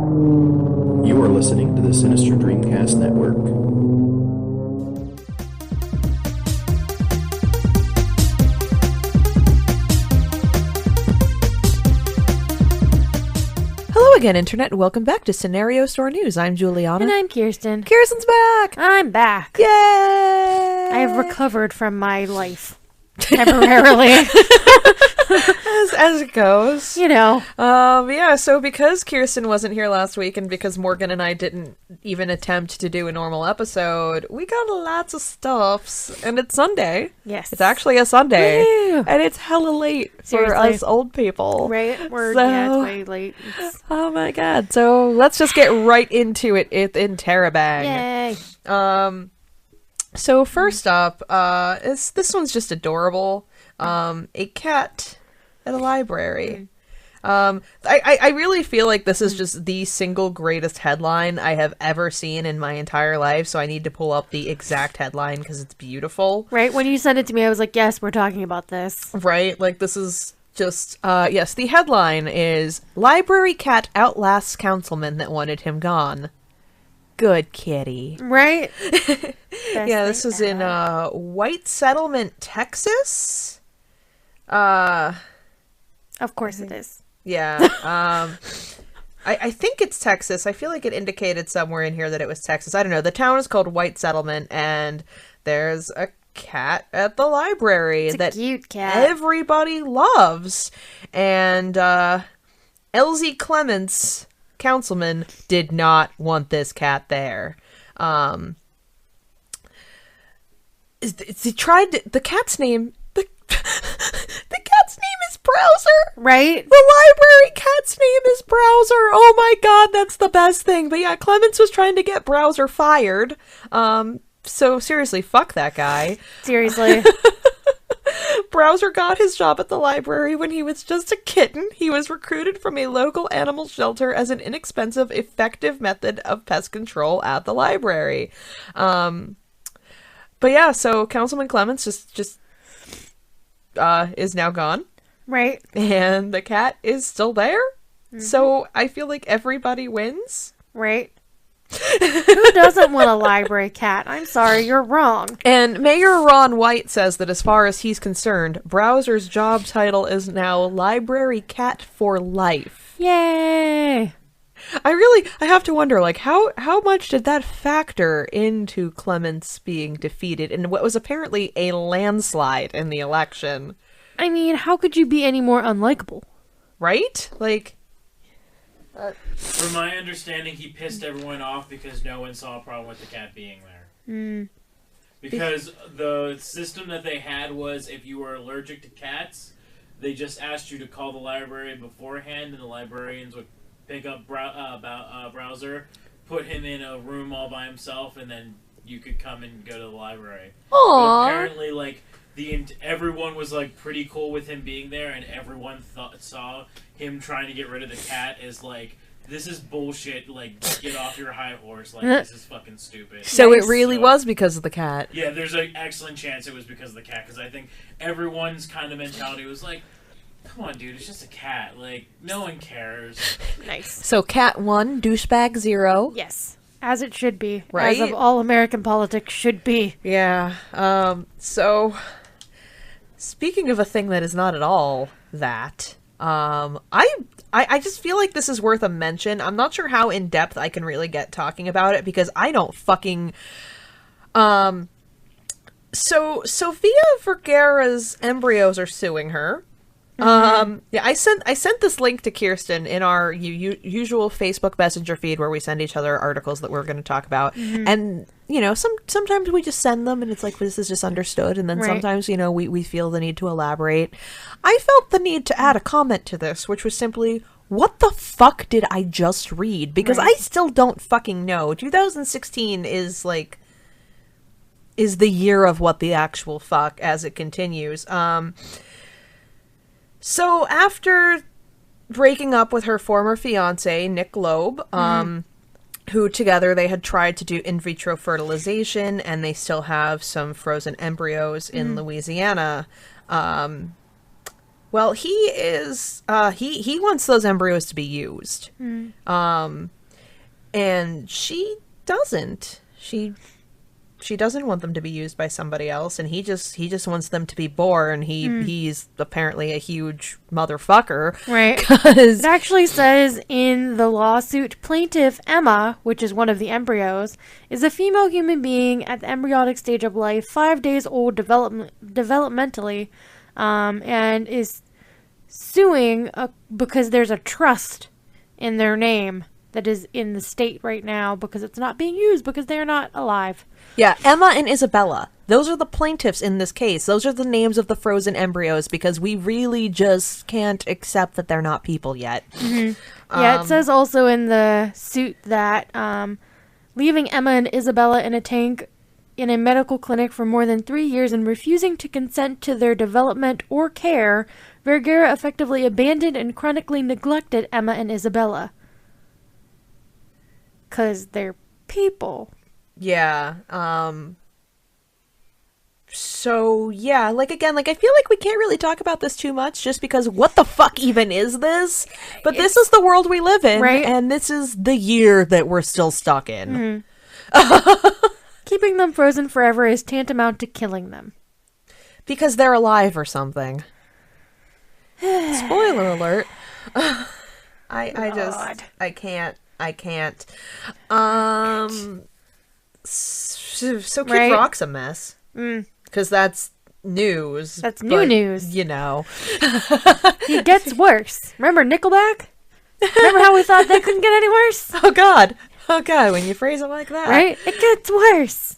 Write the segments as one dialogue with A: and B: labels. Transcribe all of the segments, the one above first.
A: You are listening to the Sinister DreamCast Network.
B: Hello again, Internet, and welcome back to Scenario Store News. I'm Juliana.
C: And I'm Keerstan.
B: Kirsten's back!
C: I'm back.
B: Yay!
C: I have recovered from my life. Temporarily.
B: As it goes.
C: You know.
B: Yeah, so because Keerstan wasn't here last week, and because Morgan and I didn't even attempt to do a normal episode, we got lots of stuffs, and it's Sunday.
C: Yes.
B: It's actually a Sunday.
C: Woo!
B: And it's hella late for
C: Seriously.
B: us old people.
C: Right?
B: So-
C: Yeah, it's way late.
B: Oh my god. So let's just get right into it in Terabang.
C: Yay.
B: So first up, this one's just adorable. A cat at a library. I really feel like this is just the single greatest headline I have ever seen in my entire life, so I need to pull up the exact headline because it's beautiful.
C: Right? When you sent it to me, I was like, yes, we're talking about this.
B: Right? Like, this is just, yes, the headline is, Library Cat Outlasts Councilman That Wanted Him Gone. Good kitty.
C: Right?
B: Yeah, this is in White Settlement, Texas.
C: Of course it is.
B: Yeah. I think it's Texas. I feel like it indicated somewhere in here that it was Texas. I don't know. The town is called White Settlement, and there's a cat at the library
C: It's a
B: that
C: cute cat.
B: everybody loves. And LZ Clements, councilman, did not want this cat there. The cat's name is Browser.
C: Right?
B: The library cat's name is Browser. Oh my god, that's the best thing. But yeah, Clements was trying to get Browser fired. So seriously, fuck that guy.
C: Seriously.
B: Browser got his job at the library when he was just a kitten. He was recruited from a local animal shelter as an inexpensive, effective method of pest control at the library. But yeah, so Councilman Clements just is now gone.
C: Right?
B: And the cat is still there. Mm-hmm. So I feel like everybody wins.
C: Right? Who doesn't want a library cat? I'm sorry, you're wrong.
B: And Mayor Ron White says that as far as he's concerned, Browser's job title is now Library Cat for Life.
C: Yay!
B: I have to wonder, like, how much did that factor into Clements being defeated in what was apparently a landslide in the election?
C: I mean, how could you be any more unlikable?
B: Right? Like...
D: From my understanding, he pissed everyone off because no one saw a problem with the cat being there. Because the system that they had was if you were allergic to cats, they just asked you to call the library beforehand, and the librarians would pick up Browser, put him in a room all by himself, and then you could come and go to the library.
B: Aww.
D: But apparently, like, everyone was like pretty cool with him being there, and everyone saw him trying to get rid of the cat as like, this is bullshit, like, get off your high horse, like, this is fucking stupid.
B: So it really was because of the cat.
D: Yeah, there's an excellent chance it was because of the cat, because I think everyone's kind of mentality was like, come on, dude, it's just a cat, like, no one cares.
C: Nice.
B: So cat 1, douchebag 0.
C: Yes. As it should be.
B: Right?
C: As of all American politics should be.
B: Yeah. So, speaking of a thing that is not at all that, I just feel like this is worth a mention. I'm not sure how in depth I can really get talking about it because I don't fucking... So, Sofia Vergara's embryos are suing her. Yeah, I sent this link to Keerstan in our usual Facebook Messenger feed where we send each other articles that we're going to talk about. And, you know, sometimes we just send them and it's like, this is just understood. And then sometimes, you know, we feel the need to elaborate. I felt the need to add a comment to this, which was simply, what the fuck did I just read? Because I still don't fucking know. 2016 is like, is the year of what the actual fuck as it continues. So after breaking up with her former fiance, Nick Loeb, who together they had tried to do in vitro fertilization, and they still have some frozen embryos in Louisiana. Well, he wants those embryos to be used. And she doesn't. She doesn't want them to be used by somebody else, and he just wants them to be born. He's apparently a huge motherfucker.
C: Right.
B: 'Cause
C: It actually says in the lawsuit, plaintiff Emma, which is one of the embryos, is a female human being at the embryonic stage of life, 5 days old developmentally, and is suing because there's a trust in their name that is in the state right now because it's not being used because they're not alive.
B: Yeah, Emma and Isabella. Those are the plaintiffs in this case. Those are the names of the frozen embryos because we really just can't accept that they're not people yet.
C: Yeah, it says also in the suit that leaving Emma and Isabella in a tank in a medical clinic for more than 3 years and refusing to consent to their development or care, Vergara effectively abandoned and chronically neglected Emma and Isabella. 'Cause they're people.
B: Yeah. So, yeah, again, I feel like we can't really talk about this too much just because what the fuck even is this? But this is the world we live in,
C: right?
B: And this is the year that we're still stuck in.
C: Keeping them frozen forever is tantamount to killing them.
B: Because they're alive or something. Spoiler alert. I can't. So Kid
C: Right.
B: Rock's a mess. Because that's news.
C: That's new news.
B: You know.
C: He gets worse. Remember Nickelback? Remember how we thought they couldn't get any worse?
B: Oh God, when you phrase it like that.
C: Right? It gets worse.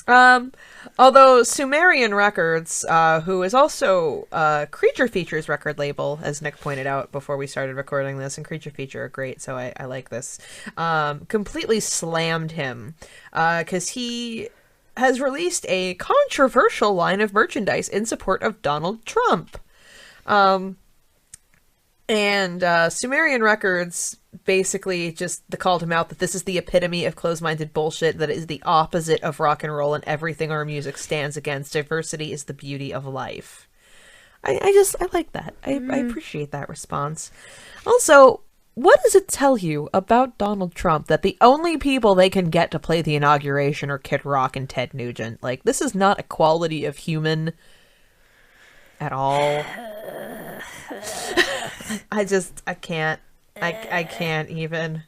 B: Although Sumerian Records, who is also Creature Features record label, as Nick pointed out before we started recording this, and Creature Feature are great, so I like this, completely slammed him, because he has released a controversial line of merchandise in support of Donald Trump. And Sumerian Records basically just called him out that this is the epitome of closed-minded bullshit, that it is the opposite of rock and roll and everything our music stands against. Diversity is the beauty of life. I like that. I appreciate that response. Also, what does it tell you about Donald Trump that the only people they can get to play the inauguration are Kid Rock and Ted Nugent? Like, this is not equality of human at all. I can't even.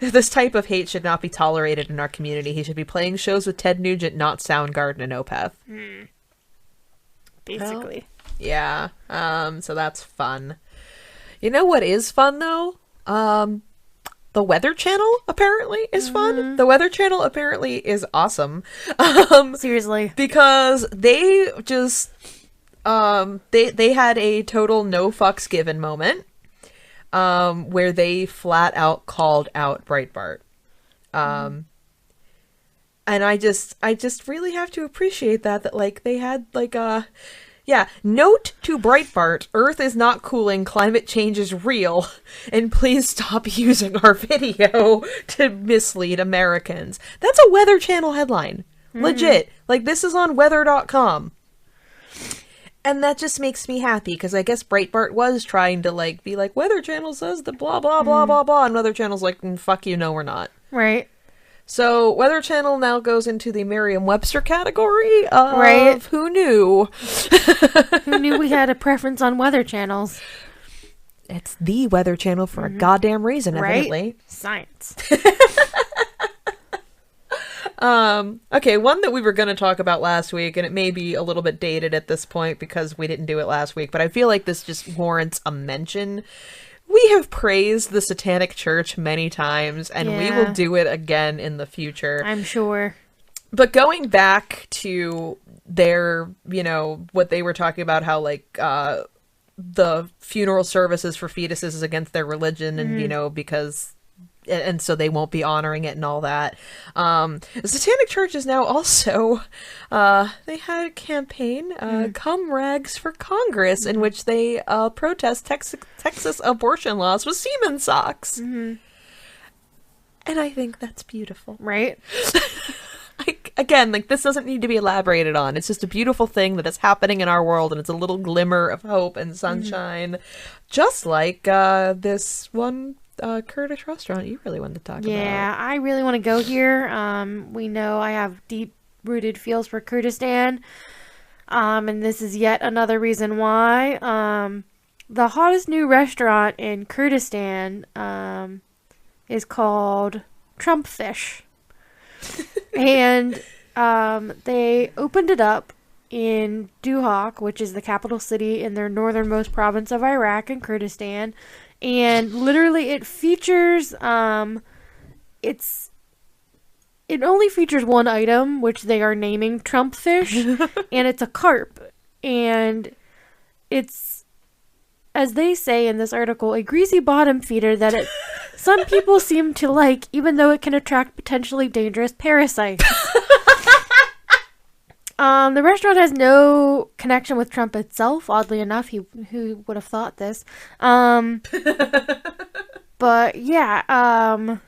B: This type of hate should not be tolerated in our community. He should be playing shows with Ted Nugent, not Soundgarden and Opeth.
C: Basically.
B: Well, yeah. So that's fun. You know what is fun, though? The Weather Channel, apparently, is fun. The Weather Channel, apparently, is awesome.
C: Seriously.
B: Because they just... they had a total no fucks given moment, where they flat out called out Breitbart. And I just really have to appreciate that like they had note to Breitbart, Earth is not cooling, climate change is real, and please stop using our video to mislead Americans. That's a Weather Channel headline. Legit. Like, this is on weather.com. And that just makes me happy, because I guess Breitbart was trying to, be like, Weather Channel says the blah, blah, blah, blah, blah, and Weather Channel's like, fuck you, no, we're not.
C: Right.
B: So, Weather Channel now goes into the Merriam-Webster category of who knew?
C: Who knew we had a preference on weather channels?
B: It's the Weather Channel for a goddamn reason, evidently.
C: Right? Science.
B: Okay, one that we were going to talk about last week, and it may be a little bit dated at this point because we didn't do it last week, but I feel like this just warrants a mention. We have praised the Satanic Church many times, and we will do it again in the future.
C: I'm sure.
B: But going back to their, what they were talking about, how, the funeral services for fetuses is against their religion, and, because... and so they won't be honoring it and all that. The Satanic Church is now also, they had a campaign, Come Rags for Congress, in which they protest Texas abortion laws with semen socks. And I think that's beautiful.
C: Right?
B: Again, this doesn't need to be elaborated on. It's just a beautiful thing that is happening in our world, and it's a little glimmer of hope and sunshine. Just like this one Kurdish restaurant you really wanted to talk about.
C: Yeah, I really want to go here. We know I have deep-rooted feels for Kurdistan. And this is yet another reason why. The hottest new restaurant in Kurdistan is called Trump Fish. And they opened it up in Duhok, which is the capital city in their northernmost province of Iraq and Kurdistan. And literally it features, it only features one item, which they are naming Trump Fish, and it's a carp. And it's, as they say in this article, a greasy bottom feeder that some people seem to like, even though it can attract potentially dangerous parasites. The restaurant has no connection with Trump itself, oddly enough. Who would have thought this? But yeah,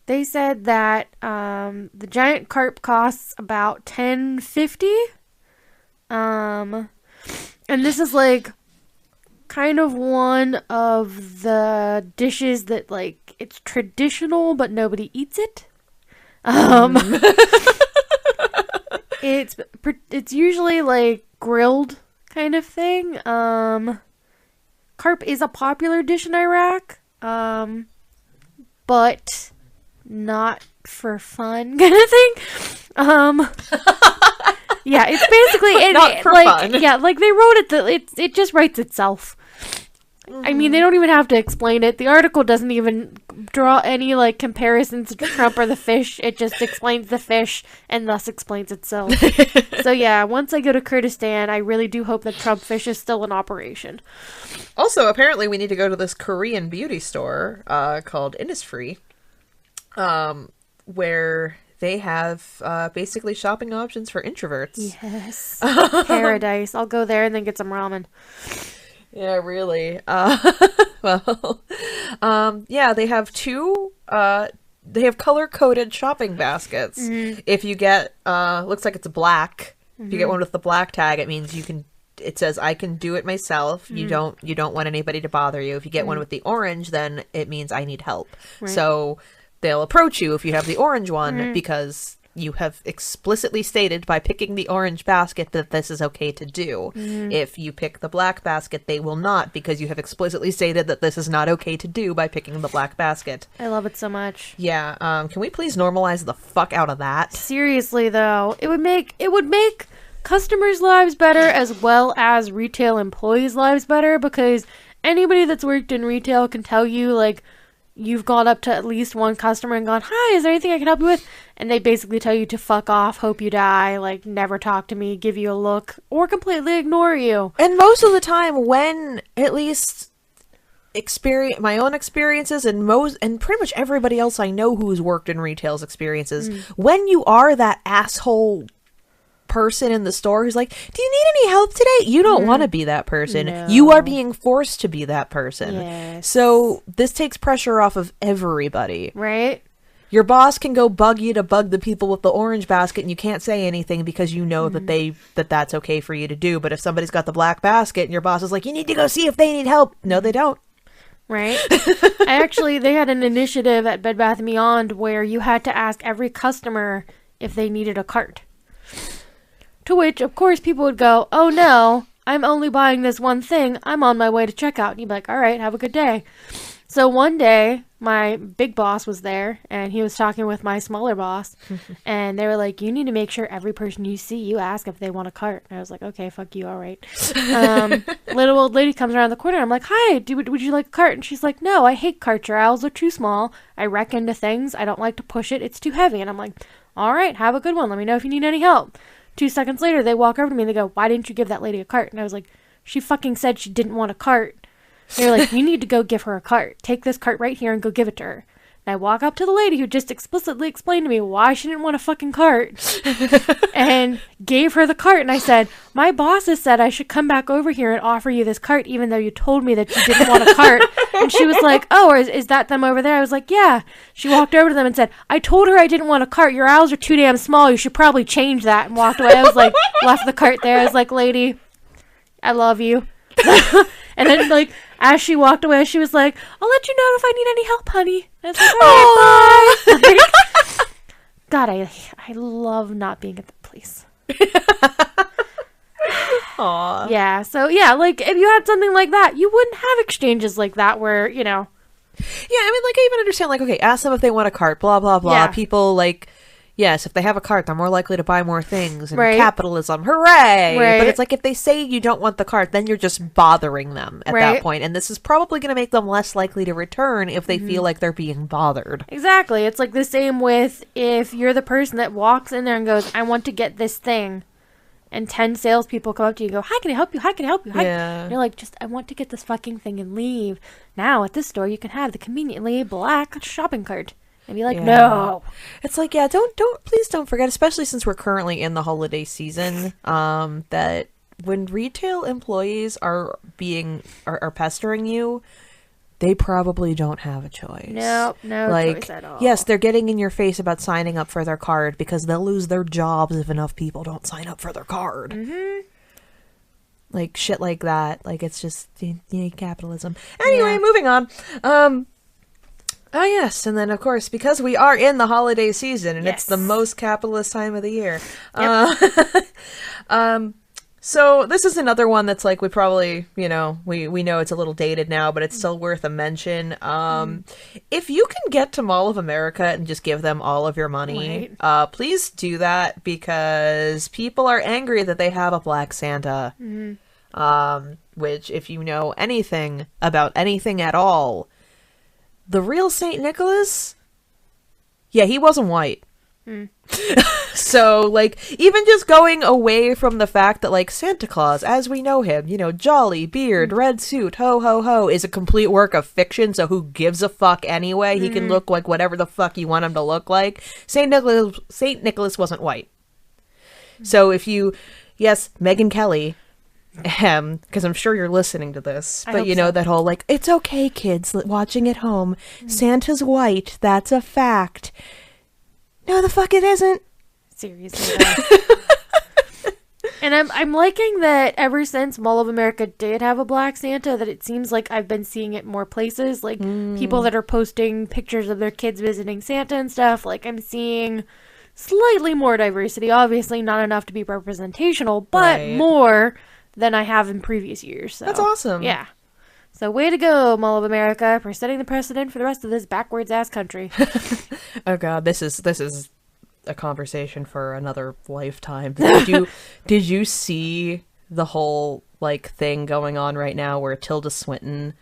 C: they said that the giant carp costs about $10.50. And this is like kind of one of the dishes that like it's traditional, but nobody eats it. It's usually like grilled kind of thing. Carp is a popular dish in Iraq, but not for fun kind of thing. Yeah, it's basically
B: Not for
C: like
B: fun.
C: yeah, like they wrote it. It just writes itself. I mean, they don't even have to explain it. The article doesn't even draw any, like, comparisons to Trump or the fish. It just explains the fish and thus explains itself. So, yeah, once I go to Kurdistan, I really do hope that Trump fish is still in operation.
B: Also, apparently we need to go to this Korean beauty store called Innisfree, where they have basically shopping options for introverts.
C: Yes. Paradise. I'll go there and then get some ramen.
B: Yeah, really. Well, yeah, they have they have color-coded shopping baskets. Mm-hmm. If you get, looks like it's black. Mm-hmm. If you get one with the black tag, it means it says, I can do it myself. Mm-hmm. You don't want anybody to bother you. If you get one with the orange, then it means I need help. Right. So they'll approach you if you have the orange one because you have explicitly stated by picking the orange basket that this is okay to do. If you pick the black basket, they will not, because you have explicitly stated that this is not okay to do by picking the black basket.
C: I love it so much.
B: Yeah, can we please normalize the fuck out of that?
C: Seriously, though, it would make customers' lives better as well as retail employees' lives better, because anybody that's worked in retail can tell you, like, you've gone up to at least one customer and gone, hi, is there anything I can help you with? And they basically tell you to fuck off, hope you die, like, never talk to me, give you a look, or completely ignore you.
B: And most of the time, when at least my own experiences and pretty much everybody else I know who's worked in retail's experiences, when you are that asshole person in the store who's like, do you need any help today? You don't want to be that person. No. You are being forced to be that person. Yes. So this takes pressure off of everybody.
C: Right?
B: Your boss can go bug you to bug the people with the orange basket, and you can't say anything because you know that that's okay for you to do. But if somebody's got the black basket and your boss is like, you need to go see if they need help. No, they don't.
C: Right? They had an initiative at Bed Bath & Beyond where you had to ask every customer if they needed a cart. To which, of course, people would go, oh no, I'm only buying this one thing. I'm on my way to checkout. And you'd be like, all right, have a good day. So one day, my big boss was there, and he was talking with my smaller boss, and they were like, you need to make sure every person you see, you ask if they want a cart. And I was like, okay, fuck you, all right. Little old lady comes around the corner. I'm like, hi, would you like a cart? And she's like, no, I hate carts. Your aisles are too small. I wreck into things. I don't like to push it. It's too heavy. And I'm like, all right, have a good one. Let me know if you need any help. 2 seconds later, they walk over to me and they go, why didn't you give that lady a cart? And I was like, she fucking said she didn't want a cart. They're like, you need to go give her a cart. Take this cart right here and go give it to her. And I walk up to the lady who just explicitly explained to me why she didn't want a fucking cart and gave her the cart. And I said, my boss has said I should come back over here and offer you this cart even though you told me that you didn't want a cart. And she was like, oh, is that them over there? I was like, yeah. She walked over to them and said, I told her I didn't want a cart. Your aisles are too damn small. You should probably change that. And walked away. I was like, left the cart there. I was like, lady, I love you. And then, like, as she walked away, she was like, I'll let you know if I need any help, honey. And I was like, all right, bye. Like, God, I love not being at the place.
B: Aww.
C: Yeah, so yeah, like, if you had something like that, you wouldn't have exchanges like that where, you know.
B: Yeah, I mean, like, I even understand, like, okay, ask them if they want a cart, blah, blah, blah.
C: Yeah.
B: People, like, yes, if they have a cart, they're more likely to buy more things. And
C: Right.
B: capitalism, hooray!
C: Right.
B: But it's like, if they say you don't want the cart, then you're just bothering them at
C: Right.
B: that point. And this is probably going to make them less likely to return if they feel like they're being bothered.
C: Exactly. It's like the same with if you're the person that walks in there and goes, I want to get this thing. And 10 salespeople come up to you and go, hi, can I help you? Hi, can I help you? Hi.
B: Yeah.
C: And you're like, I want to get this fucking thing and leave. Now, at this store, you can have the conveniently black shopping cart. And be like,
B: Yeah.
C: no.
B: It's like, yeah, please don't forget, especially since we're currently in the holiday season, that when retail employees are pestering you, they probably don't have a choice.
C: No
B: like,
C: choice at all.
B: yes, they're getting in your face about signing up for their card because they'll lose their jobs if enough people don't sign up for their card.
C: Mm-hmm.
B: Like, shit like that. Like, it's just capitalism. Anyway, moving on. Oh, yes, and then, of course, because we are in the holiday season, and it's the most capitalist time of the year.
C: Yep.
B: So this is another one that's like, we probably, we know it's a little dated now, but it's still worth a mention. If you can get to Mall of America and just give them all of your money, please do that, because people are angry that they have a Black Santa. Which, if you know anything about anything at all, the real Saint Nicholas, he wasn't white. So, like, even just going away from the fact that, like, Santa Claus, as we know him, jolly, beard, red suit, ho, ho, ho, is a complete work of fiction, so who gives a fuck anyway? He can look like whatever the fuck you want him to look like. Saint Nicholas wasn't white. So if you, yes, Megyn Kelly, because I'm sure you're listening to this, but that whole, like, it's okay, kids watching at home, Santa's white, that's a fact. No, the fuck it isn't.
C: Seriously, And I'm liking that ever since Mall of America did have a Black Santa, that it seems like I've been seeing it more places. Like, people that are posting pictures of their kids visiting Santa and stuff. Like, I'm seeing slightly more diversity. Obviously, not enough to be representational, but more than I have in previous years. So.
B: That's awesome.
C: Yeah. So, way to go, Mall of America, for setting the precedent for the rest of this backwards-ass country.
B: Oh, God, this is a conversation for another lifetime. Did you see the whole, like, thing going on right now where Tilda Swinton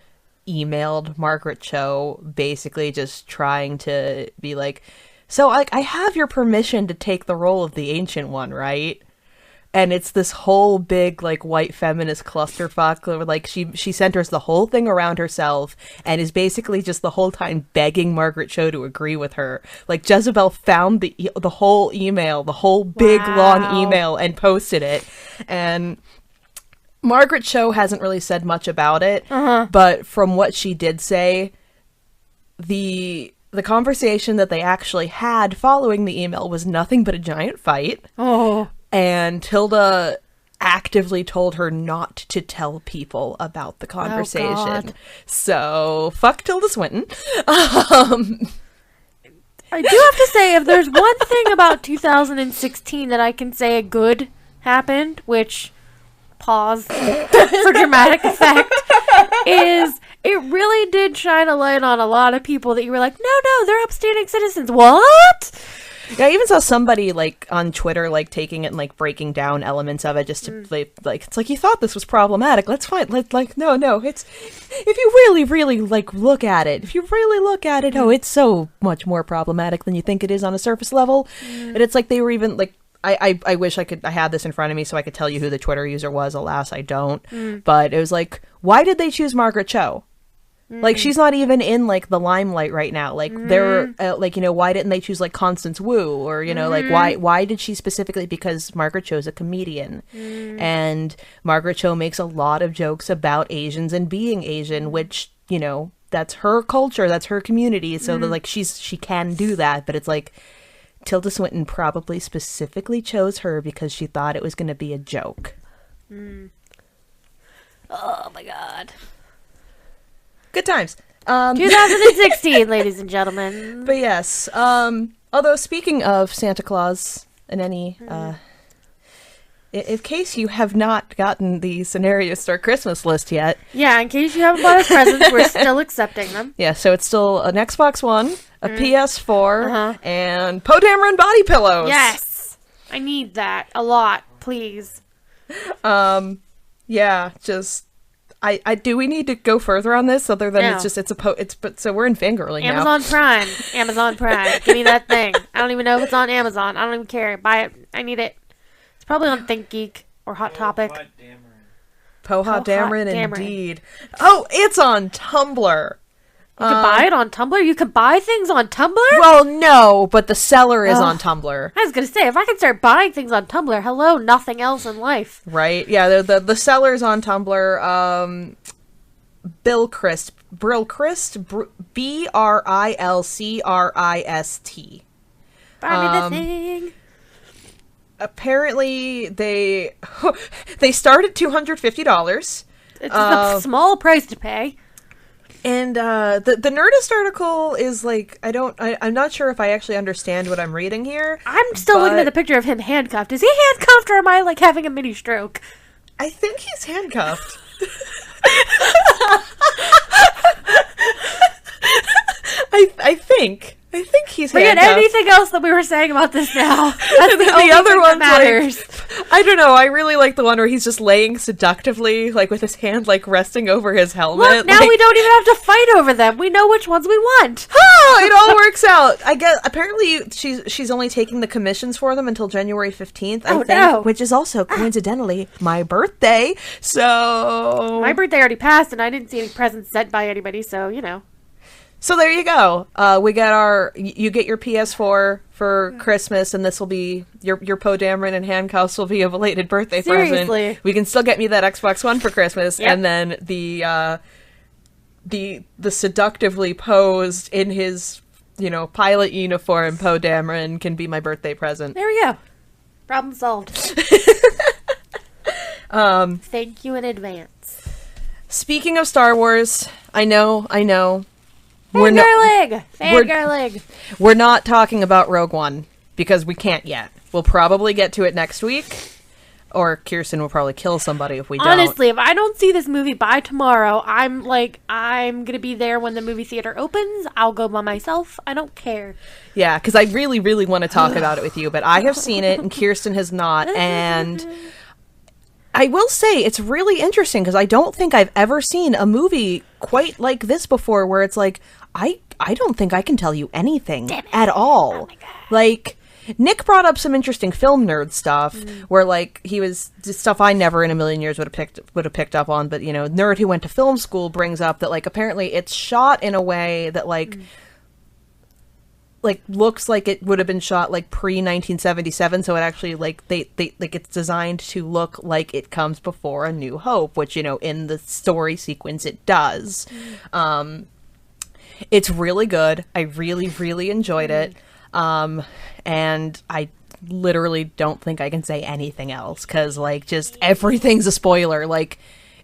B: emailed Margaret Cho, basically just trying to be like, so, like, I have your permission to take the role of the Ancient One, right? And it's this whole big, like, white feminist clusterfuck. Like, she centers the whole thing around herself and is basically just the whole time begging Margaret Cho to agree with her. Like, Jezebel found the whole email, the whole big, long email, and posted it. And Margaret Cho hasn't really said much about it. But from what she did say, the conversation that they actually had following the email was nothing but a giant fight. And Tilda actively told her not to tell people about the conversation. So, fuck Tilda Swinton.
C: I do have to say, if there's one thing about 2016 that I can say good happened, which, pause for dramatic effect, is it really did shine a light on a lot of people that you were like, no, they're upstanding citizens. What?
B: Yeah, I even saw somebody, like, on Twitter, like, taking it and, like, breaking down elements of it just to, like, it's like, you thought this was problematic. Let's find, like, no, it's, if you really, really, like, look at it, oh, it's so much more problematic than you think it is on a surface level. And it's like, they were even, like, I wish I had this in front of me so I could tell you who the Twitter user was. Alas, I don't. But it was like, why did they choose Margaret Cho? Like, she's not even in, like, the limelight right now. Like, they're, like, why didn't they choose, like, Constance Wu? Or, like, why did she specifically? Because Margaret Cho's a comedian. And Margaret Cho makes a lot of jokes about Asians and being Asian, which, that's her culture, that's her community. So, that, like, she can do that. But it's like, Tilda Swinton probably specifically chose her because she thought it was going to be a joke.
C: Oh, my God.
B: Good times.
C: 2016, ladies and gentlemen.
B: But yes, although speaking of Santa Claus and any, in case you have not gotten the Scenario Star Christmas list yet.
C: Yeah, in case you haven't bought us presents, we're still accepting them.
B: Yeah, so it's still an Xbox One, a PS4, and Poe Dameron body pillows.
C: Yes! I need that a lot, please.
B: Yeah, just... I do we need to go further on this other than
C: No.
B: but so we're in fangirling now.
C: Amazon Prime. Give me that thing. I don't even know if it's on Amazon. I don't even care. Buy it. I need it. It's probably on ThinkGeek or Hot Topic.
B: Poe Hot Dameron,
C: Dameron.
B: indeed. Oh, it's on Tumblr.
C: You can buy it on Tumblr? You can buy things on Tumblr?
B: Well, no, but the seller is on Tumblr.
C: I was gonna say, if I can start buying things on Tumblr, hello, nothing else in life.
B: Right? Yeah, the seller's on Tumblr. Brilcrist. Brilcrist.
C: Buy me the thing.
B: Apparently, they start at $250.
C: It's a small price to pay.
B: And the Nerdist article is like, I'm not sure if I actually understand what I'm reading here.
C: I'm still looking at the picture of him handcuffed. Is he handcuffed or am I like having a mini stroke?
B: I think he's handcuffed. I think he's
C: Forget
B: handcuffed.
C: anything else that we were saying about this now. That's the, only
B: other
C: thing that
B: one's
C: matters.
B: like, I don't know. I really like the one where he's just laying seductively, like with his hand like resting over his helmet.
C: Look, now we don't even have to fight over them. We know which ones we want.
B: Oh, it all works out. I guess apparently she's only taking the commissions for them until January 15th, I think,
C: no.
B: which is also coincidentally my birthday. So
C: My birthday already passed, and I didn't see any presents sent by anybody, so, you know.
B: So there you go. We got you get your PS4 for Christmas, and this will be your Poe Dameron and handcuffs will be a belated birthday
C: Seriously.
B: present. We can still get me that Xbox One for Christmas,
C: Yep.
B: and then the seductively posed in his pilot uniform Poe Dameron can be my birthday present.
C: There we go. Problem solved. Thank you in advance.
B: Speaking of Star Wars, I know.
C: Fangirling!
B: We're not talking about Rogue One because we can't yet. We'll probably get to it next week, or Keerstan will probably kill somebody if we don't.
C: Honestly, if I don't see this movie by tomorrow, I'm gonna be there when the movie theater opens. I'll go by myself. I don't care.
B: Yeah, because I really, really want to talk about it with you, but I have seen it and Keerstan has not, and I will say it's really interesting because I don't think I've ever seen a movie quite like this before, where it's like I don't think I can tell you anything at all.
C: Oh my God.
B: Like, Nick brought up some interesting film nerd stuff where, like, he was just stuff I never in a million years would have picked up on. But nerd who went to film school brings up that, like, apparently it's shot in a way that like looks like it would have been shot like pre 1977. So it actually like they like it's designed to look like it comes before A New Hope, which in the story sequence it does. It's really good. I really, really enjoyed it. And I literally don't think I can say anything else because, like, just everything's a spoiler. Like,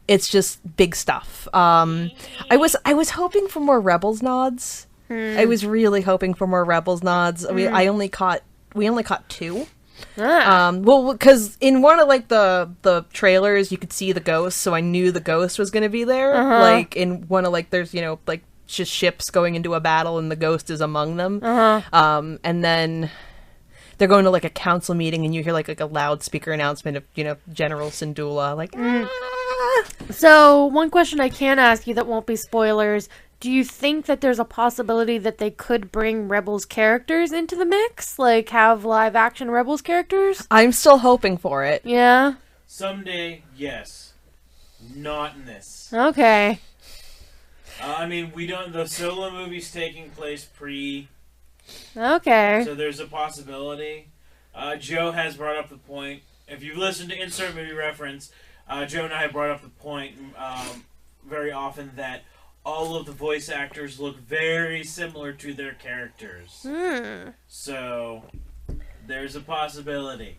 B: it's just big stuff. I was hoping for more Rebels nods. I was really hoping for more Rebels nods. We only caught two. Well, because in one of like the trailers you could see the ghost, so I knew the ghost was going to be there. Like in one of like there's like just ships going into a battle and the ghost is among them. And then they're going to like a council meeting and you hear like a loudspeaker announcement of General Syndulla like
C: So one question I can ask you that won't be spoilers: do you think that there's a possibility that they could bring Rebels characters into the mix, like have live action Rebels characters?
B: I'm still hoping for it.
C: Yeah.
D: Someday, yes. Not in this.
C: Okay.
D: I mean, the Solo movie's taking place pre,
C: Okay.
D: so there's a possibility. Joe has brought up the point. If you've listened to Insert Movie Reference, Joe and I have brought up the point very often that all of the voice actors look very similar to their characters. So, there's a possibility.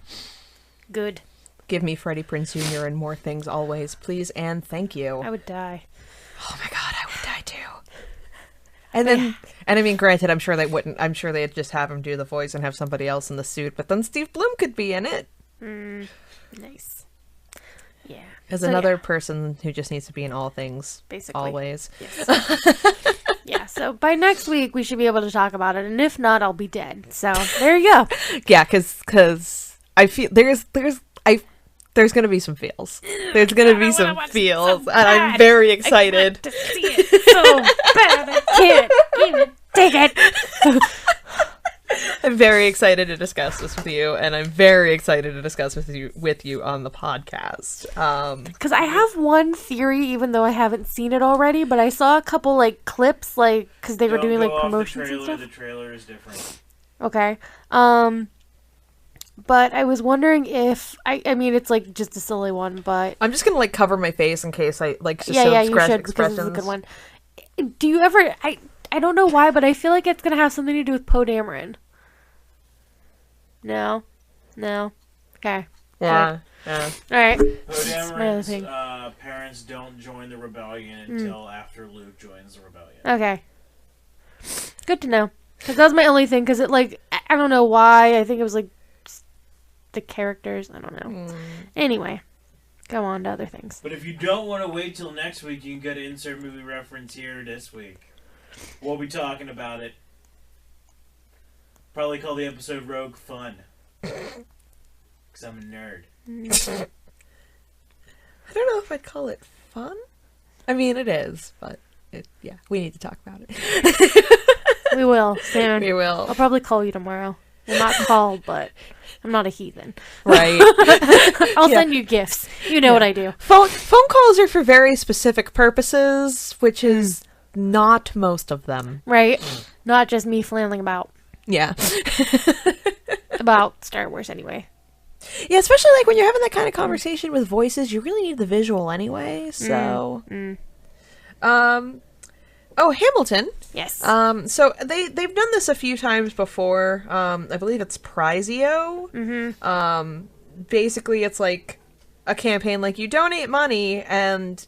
C: Good.
B: Give me Freddie Prinze Jr. and more things always, please and thank you.
C: I would die.
B: Oh my god, I would die I do. And then, and I mean, granted, I'm sure they wouldn't. I'm sure they'd just have him do the voice and have somebody else in the suit. But then Steve Bloom could be in it.
C: Nice. Yeah.
B: As another person who just needs to be in all things,
C: basically.
B: Always.
C: Yes. Yeah. So by next week we should be able to talk about it, and if not, I'll be dead. So there you go.
B: Yeah, because I feel there's going to be some feels. There's going to be some feels, and I'm very excited.
C: I want to see it so bad. I can't even take it.
B: I'm very excited to discuss this with you, and I'm very excited to discuss with you on the podcast.
C: Because I have one theory, even though I haven't seen it already, but I saw a couple like clips, like because they were doing like promotions and stuff.
D: The trailer is different.
C: Okay. But I was wondering if I mean it's like just a silly one, but
B: I'm just gonna like cover my face in case I like just
C: yeah,
B: show
C: you should because it's a good one. Do you ever? I don't know why, but I feel like it's gonna have something to do with Poe Dameron. No. Okay.
B: Yeah.
C: Good. All right.
D: Poe Dameron's parents don't join the rebellion until after Luke joins the rebellion.
C: Okay. Good to know. Because that was my only thing. Because it like I don't know why. I think it was like the characters. I don't know. Anyway, go on to other things.
D: But if you don't want to wait till next week, you can go to insert movie reference here this week. We'll be talking about it. Probably call the episode Rogue Fun. Because I'm a nerd.
B: I don't know if I'd call it fun. I mean, it is, but we need to talk about it.
C: We will soon.
B: We will.
C: I'll probably call you tomorrow. Well, not call, but I'm not a heathen.
B: Right.
C: I'll send you gifts. You know what I do.
B: Phone calls are for very specific purposes, which is not most of them.
C: Right? Not just me flailing about.
B: Yeah.
C: About Star Wars anyway.
B: Yeah, especially like when you're having that kind of conversation with voices, you really need the visual anyway. So, oh, Hamilton.
C: Yes.
B: So they've done this a few times before. I believe it's Prizio. Basically, it's like a campaign. Like you donate money, and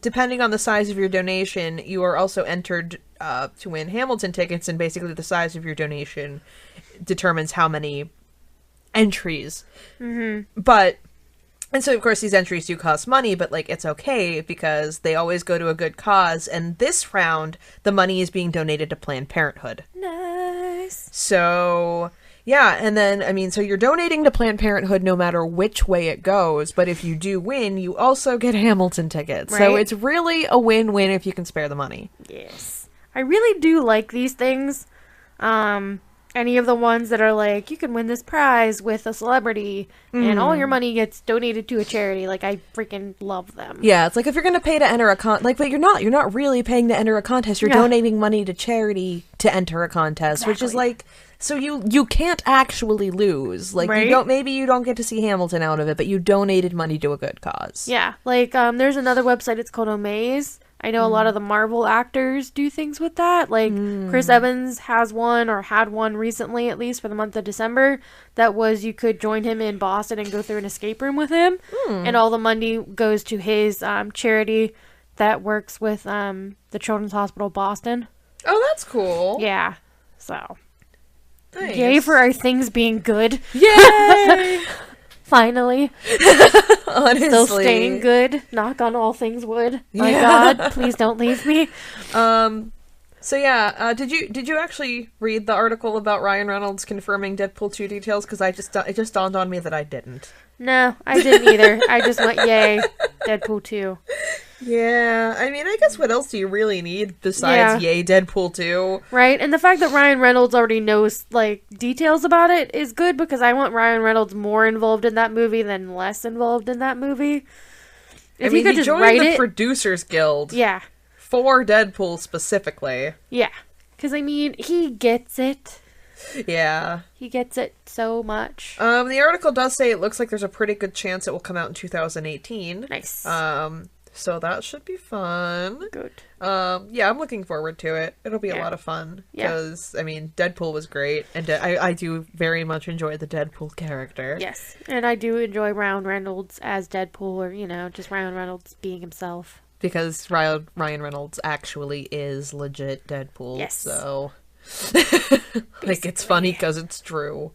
B: depending on the size of your donation, you are also entered to win Hamilton tickets. And basically, the size of your donation determines how many entries. But and so of course these entries do cost money, but like it's okay because they always go to a good cause, and this round the money is being donated to Planned Parenthood.
C: Nice.
B: So yeah, and then I mean, so you're donating to Planned Parenthood no matter which way it goes, but if you do win, you also get Hamilton tickets.
C: Right.
B: So it's really a win-win if you can spare the money.
C: Yes. I really do like these things. Any of the ones that are like, you can win this prize with a celebrity and all your money gets donated to a charity. Like, I freaking love them.
B: Yeah, it's like if you're going to pay to enter a but you're not really paying to enter a contest. You're donating money to charity to enter a contest, which is like, so you can't actually lose. Like,
C: right?
B: maybe you don't get to see Hamilton out of it, but you donated money to a good cause.
C: Yeah, like, there's another website, it's called Omaze. I know a lot of the Marvel actors do things with that. Like, Chris Evans has one, or had one recently, at least, for the month of December. That was, you could join him in Boston and go through an escape room with him. And all the money goes to his charity that works with the Children's Hospital Boston.
B: Oh, that's cool.
C: Yeah. So.
B: Nice.
C: Yay for our things being good.
B: Yay!
C: Finally.
B: Honestly.
C: Still staying good. Knock on all things wood. My God, please don't leave me.
B: So yeah, did you actually read the article about Ryan Reynolds confirming Deadpool 2 details? Because it just dawned on me that I didn't.
C: No, I didn't either. I just went, yay, Deadpool 2.
B: Yeah, I mean, I guess what else do you really need besides yay, Deadpool 2?
C: Right, and the fact that Ryan Reynolds already knows, like, details about it is good, because I want Ryan Reynolds more involved in that movie than less involved in that movie. If he could just
B: joined
C: write
B: the
C: it,
B: Producers Guild.
C: Yeah.
B: For Deadpool specifically.
C: Yeah. Because, I mean, he gets it.
B: Yeah.
C: He gets it so much.
B: The article does say it looks like there's a pretty good chance it will come out in 2018.
C: Nice.
B: So that should be fun.
C: Good.
B: Yeah, I'm looking forward to it. It'll be a lot of fun. Because, I mean, Deadpool was great. And I do very much enjoy the Deadpool character.
C: Yes. And I do enjoy Ryan Reynolds as Deadpool, or, just Ryan Reynolds being himself.
B: because Ryan Reynolds actually is legit Deadpool.
C: Yes.
B: So, like, it's funny because it's true.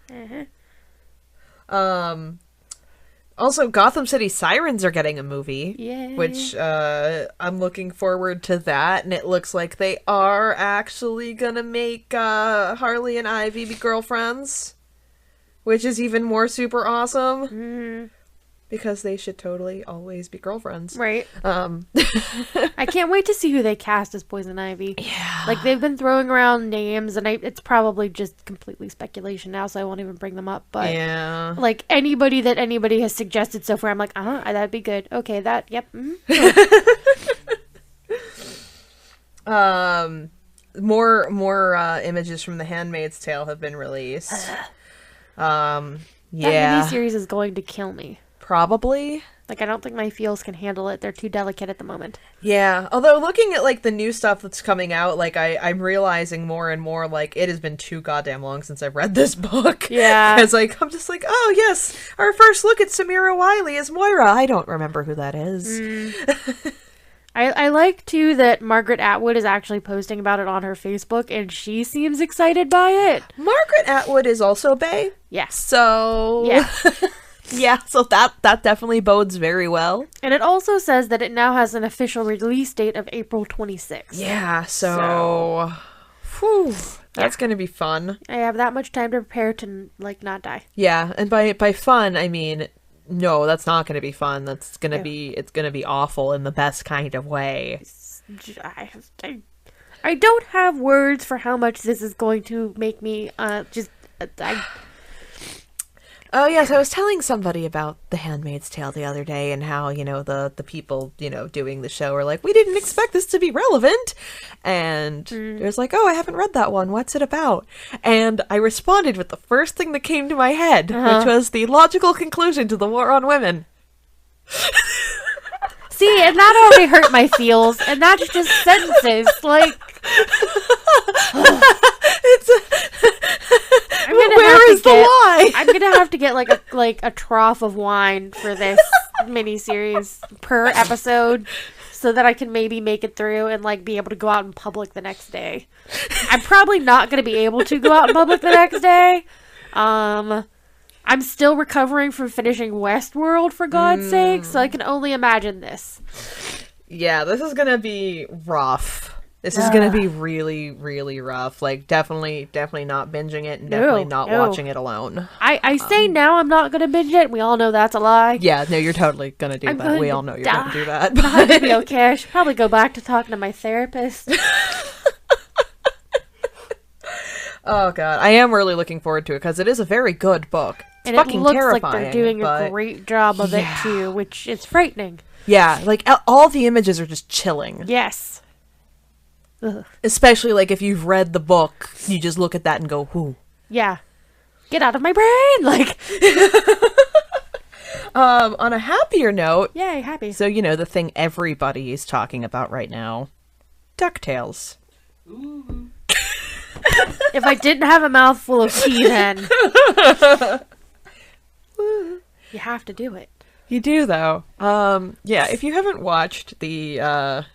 B: Also, Gotham City Sirens are getting a movie.
C: Yay.
B: Which, I'm looking forward to that, and it looks like they are actually gonna make, Harley and Ivy be girlfriends. Which is even more super awesome. Because they should totally always be girlfriends.
C: Right. I can't wait to see who they cast as Poison Ivy.
B: Yeah.
C: Like, they've been throwing around names, and it's probably just completely speculation now, so I won't even bring them up. But,
B: yeah.
C: like, anybody has suggested so far, I'm like, that'd be good. Okay, yep.
B: More images from The Handmaid's Tale have been released.
C: That miniseries is going to kill me.
B: Probably.
C: Like, I don't think my feels can handle it. They're too delicate at the moment.
B: Yeah. Although, looking at, like, the new stuff that's coming out, like, I'm realizing more and more, like, it has been too goddamn long since I've read this book.
C: Yeah.
B: It's like, I'm just like, oh, yes, our first look at Samira Wiley as Moira. I don't remember who that is.
C: I like, too, that Margaret Atwood is actually posting about it on her Facebook, and she seems excited by it.
B: Margaret Atwood is also bae.
C: Yes.
B: So...
C: Yeah.
B: Yeah, so that definitely bodes very well.
C: And it also says that it now has an official release date of April 26th.
B: Yeah, so... Whew, that's gonna be fun.
C: I have that much time to prepare to, like, not die.
B: Yeah, and by fun, I mean, no, that's not gonna be fun. That's gonna be, it's gonna be awful in the best kind of way.
C: I don't have words for how much this is going to make me,
B: Oh, yes, I was telling somebody about The Handmaid's Tale the other day and how, you know, the people, you know, doing the show are like, we didn't expect this to be relevant. And it was like, oh, I haven't read that one. What's it about? And I responded with the first thing that came to my head, which was the logical conclusion to the war on women.
C: See, and that already hurt my feels, and that's just sentences, like...
B: Where is the lie?
C: I'm gonna have to get like a trough of wine for this miniseries per episode, so that I can maybe make it through and like be able to go out in public the next day. I'm probably not gonna be able to go out in public the next day. I'm still recovering from finishing Westworld, for God's sake, so I can only imagine this.
B: Yeah, this is gonna be rough. This is gonna be really, really rough. Like, definitely not binging it, and definitely not watching it alone.
C: I say now I'm not gonna binge it. We all know that's a lie.
B: Yeah, no, you're totally gonna do that. We all know you're gonna do that.
C: But... I'm gonna be okay. I should probably go back to talking to my therapist.
B: Oh god, I am really looking forward to it because it is a very good book. It's
C: and
B: fucking
C: it looks
B: terrifying,
C: like they're doing a great job of it too, which is frightening.
B: Yeah, like all the images are just chilling.
C: Yes. Ugh.
B: Especially like if you've read the book, you just look at that and go, "Whoo."
C: Yeah. Get out of my brain, like.
B: On a happier note,
C: yay, happy.
B: So you know the thing everybody is talking about right now, DuckTales.
D: Ooh.
C: If I didn't have a mouthful of tea, then you have to do it.
B: You do though. Yeah. If you haven't watched the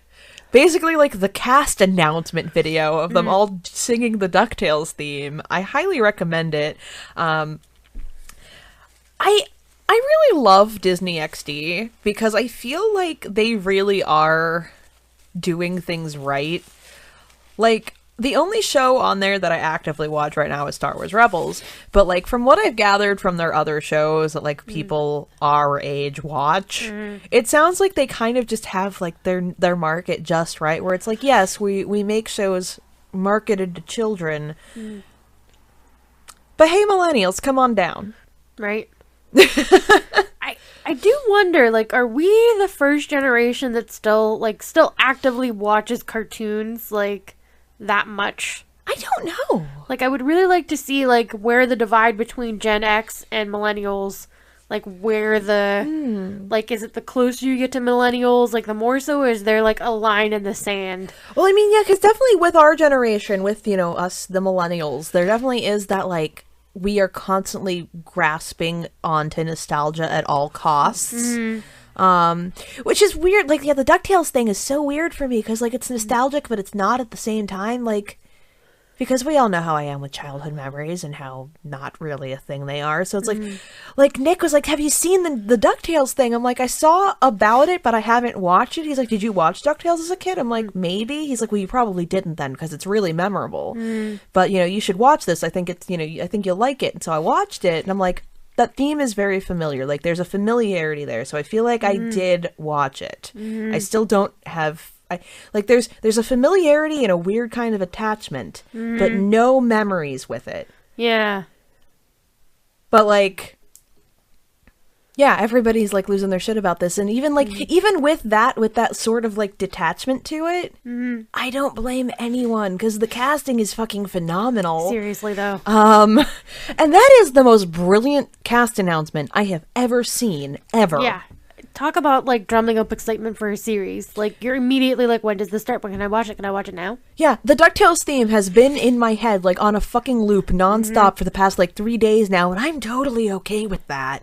B: basically like the cast announcement video of them all singing the DuckTales theme, I highly recommend it. I really love Disney XD because I feel like they really are doing things right. Like, the only show on there that I actively watch right now is Star Wars Rebels, but like from what I've gathered from their other shows that like people our age watch, it sounds like they kind of just have like their market just right, where it's like, yes, we make shows marketed to children, but hey, millennials, come on down.
C: Right. I do wonder, like, are we the first generation that still actively watches cartoons like that much?
B: I don't know.
C: Like, I would really like to see like where the divide between Gen X and millennials, like where the like, is it the closer you get to millennials, like the more so, or is there like a line in the sand?
B: Well, I mean, yeah, because definitely with our generation, with, you know, us, the millennials, there definitely is that like we are constantly grasping onto nostalgia at all costs. Which is weird. Like, yeah, the DuckTales thing is so weird for me because, like, it's nostalgic, but it's not at the same time. Like, because we all know how I am with childhood memories and how not really a thing they are. So it's like Nick was like, have you seen the DuckTales thing? I'm like, I saw about it, but I haven't watched it. He's like, did you watch DuckTales as a kid? I'm like, maybe. He's like, well, you probably didn't then because it's really memorable. But, you know, you should watch this. I think it's, you know, I think you'll like it. And so I watched it and I'm like, that theme is very familiar. Like, there's a familiarity there. So I feel like I did watch it. I still don't have... there's a familiarity and a weird kind of attachment, but no memories with it.
C: Yeah.
B: But, like, yeah, everybody's, like, losing their shit about this. And even, like, even with that sort of, like, detachment to it, I don't blame anyone, because the casting is fucking phenomenal.
C: Seriously, though.
B: And that is the most brilliant cast announcement I have ever seen, ever.
C: Yeah. Talk about, like, drumming up excitement for a series. Like, you're immediately like, when does this start? When can I watch it? Can I watch it now?
B: Yeah, the DuckTales theme has been in my head, like, on a fucking loop nonstop for the past, like, 3 days now, and I'm totally okay with that.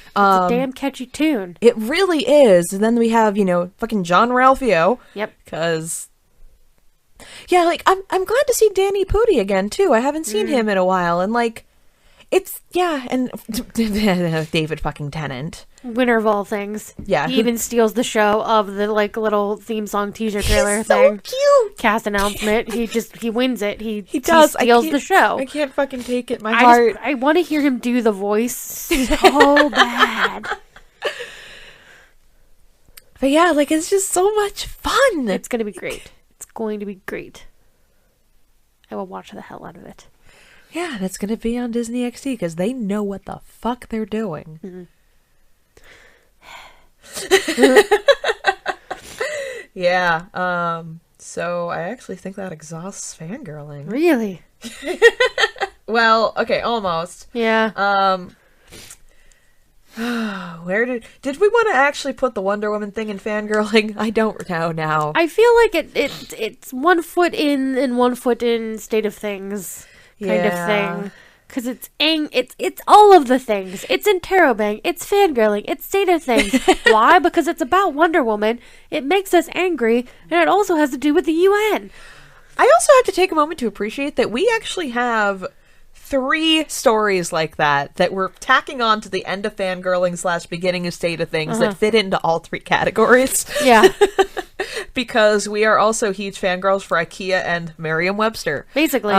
C: It's a damn catchy tune.
B: It really is. And then we have, you know, fucking John Ralphio.
C: Yep.
B: Because... yeah, like, I'm glad to see Danny Pudi again, too. I haven't seen him in a while, and, like, it's... yeah, and... David fucking Tennant.
C: Winner of all things.
B: Yeah.
C: He even steals the show of the, like, little theme song teaser trailer thing.
B: So cute!
C: Cast announcement. He wins it. He
B: does.
C: He steals the show.
B: I can't fucking take it. My heart...
C: I want to hear him do the voice so bad.
B: But yeah, like, it's just so much fun.
C: It's going to be great. It's going to be great. I will watch the hell out of it.
B: Yeah, and it's going to be on Disney XD because they know what the fuck they're doing. Yeah, so I actually think that exhausts fangirling.
C: Really?
B: Well, okay, almost.
C: Yeah.
B: Where did we want to actually put the Wonder Woman thing in fangirling? I don't know now.
C: I feel like it's 1 foot in and 1 foot in state of things kind of thing. Because it's all of the things. It's interrobang, it's fangirling, it's state of things. Why? Because it's about Wonder Woman. It makes us angry, and it also has to do with the UN.
B: I also have to take a moment to appreciate that we actually have 3 stories like that we're tacking on to the end of fangirling / beginning of state of things that fit into all 3 categories.
C: Yeah.
B: Because we are also huge fangirls for IKEA and Merriam-Webster.
C: Basically.